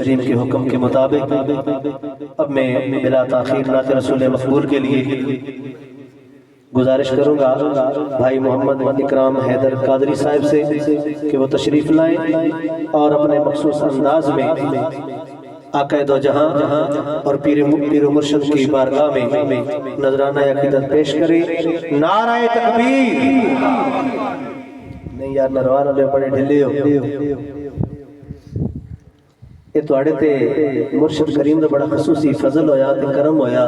کریم کے حکم کے مطابق اب میں بلا تاخیر نعت رسول مقبول کے لیے گزارش کروں گا بھائی محمد اکرام حیدر قادری صاحب سے کہ وہ تشریف لائیں اور اپنے مخصوص انداز میں آقا دو جہاں اور پیر و مرشد کی بارگاہ میں نذرانہ عقیدت پیش کریں۔ نعرہ تکبیر! نہیں یار نروان والے بڑے ڈھلے ہو، یہ توڑے تے مرشد کریم دا بڑا خصوصی فضل ہویا تے کرم ہویا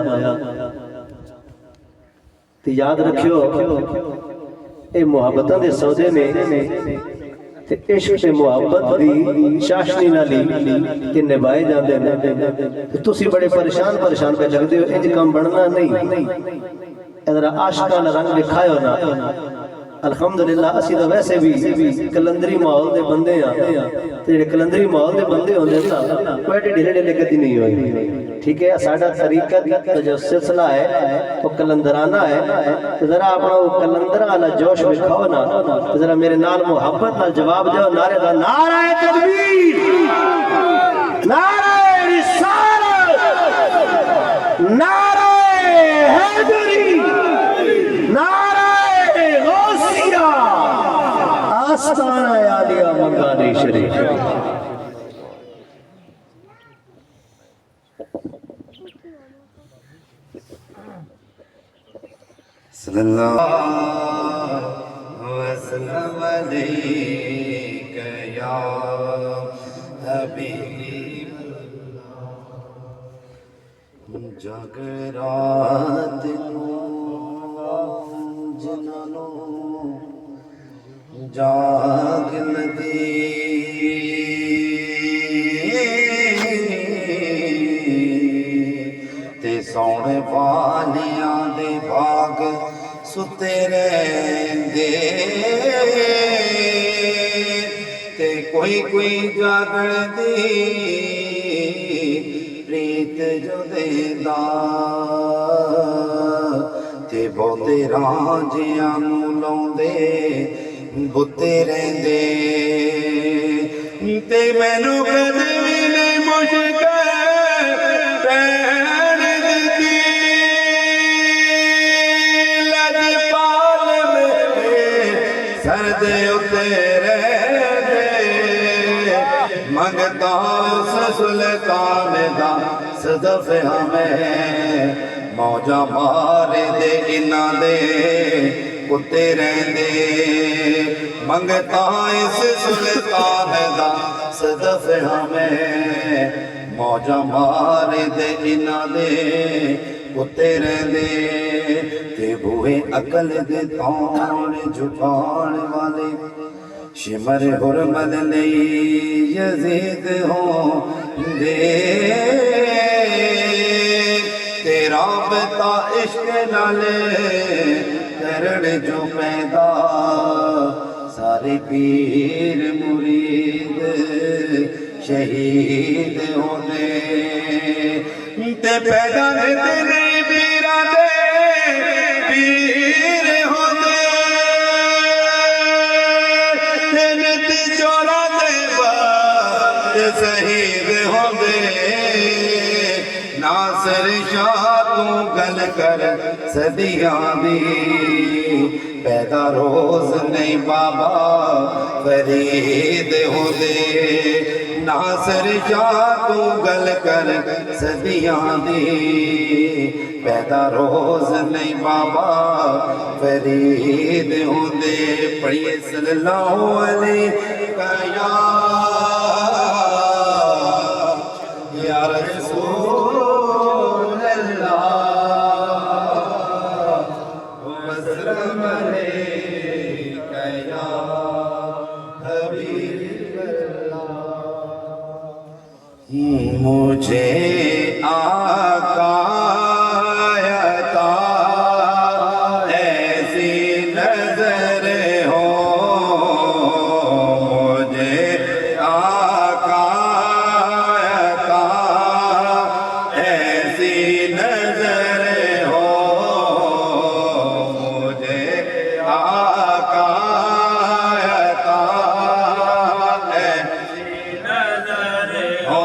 تے یاد رکھیو اے محبتاں دے سودے میں تے عشق تے محبت دی چاشنی نالی تے نبھائے جاندے تے تسی بڑے پریشان پہ لگ دے ہو انج کام بڑھنا نہیں، ادھر عاشقانہ رنگ دکھائیو نا۔ الحمدللہ اسی تو ویسے بھی کلندری ماحول دے بندے ہیں، جڑے کلندری ماحول دے بندے ہوندے نا کوئی ڈھیلے ڈھیلے کدی نہیں ہوئی، ٹھیک ہے۔ ساڈا طریقہ جو سلسلہ ہے وہ کلندرانہ ہے، تو ذرا اپنا وہ کلندرہ والا جوش دکھاؤ نا، تو ذرا میرے نال محبت نال جواب دیو نعرے دا نعرہ تکبیر، نعرہ رسالت، نعرہ حیدری، نعرہ غوثیہ، آستانہ عالیہ منگانی شریف۔ صلی اللہ وسلم علیک یا حبیب اللہ، جگ رات جنانو جاگ ندی تے سونے والیاں دے باغ ستے رہندے تے کوئی جاگن دی پریت جو دیندا تے بہتے رانجیاں نوں لاؤندے بُتے رہندے تے مینوں کدے وی نہیں مشکل پہن دتی لجپال میرے سر دے اُتے رہندے منگتا اس سلطان دا صدف ہمیں موجہ مارے دے انہاں دے کتے رہندے منگتا اس سلطان دا صدف ہمیں موجہ مارے دے انہاں دے کتے رہندے تے بوئے عقل دے تان جھکان والے شمر حرمت لئی یزید ہوں دے تیرا بتا عشق نالے کرن جو پیدا سارے پیر مرید شہید ہونے تے پیدا دے نہیں پیرا دے پیر ہونے تے نت چورا دے بات شہید ہونے ناصر شاہ تو گل کر صدیاں دی پیدا روز نہیں بابا فرید ہو دے ناصر شاہ تو گل کر صدیاں دی پیدا روز نہیں بابا فرید ہو دے پڑھیے صلی اللہ علیہ یا رسول مجھے آقا عطا ایسی نظر ہو مجھے آقا عطا ایسی نظر ہو مجھے آقا عطا ایسی نظر ہو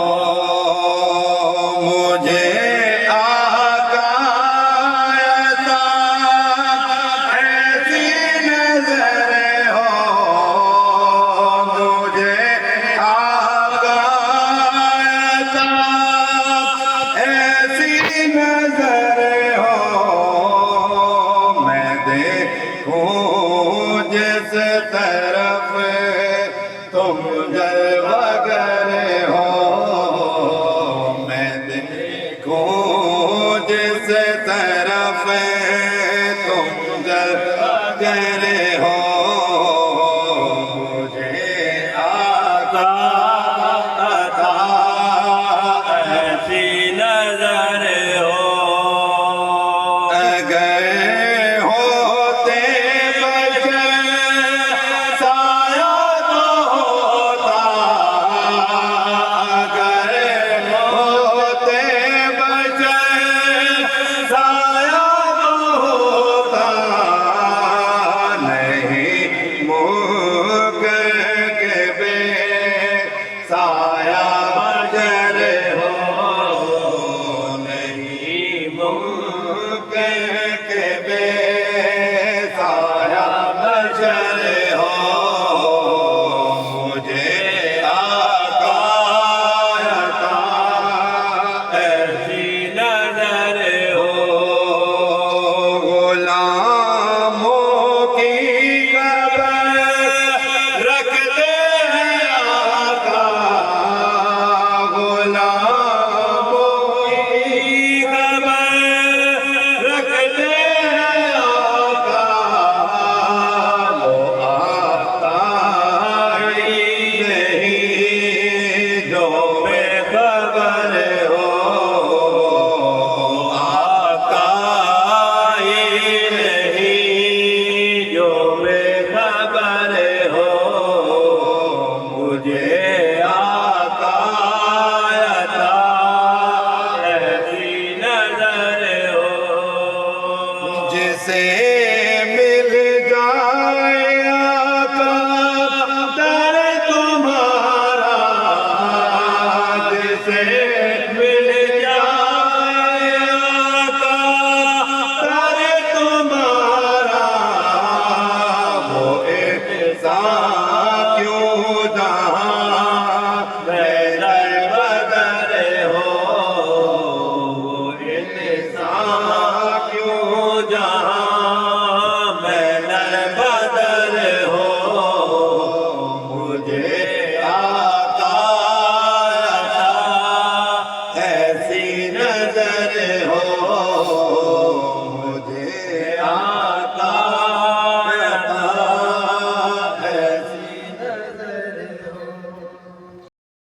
سے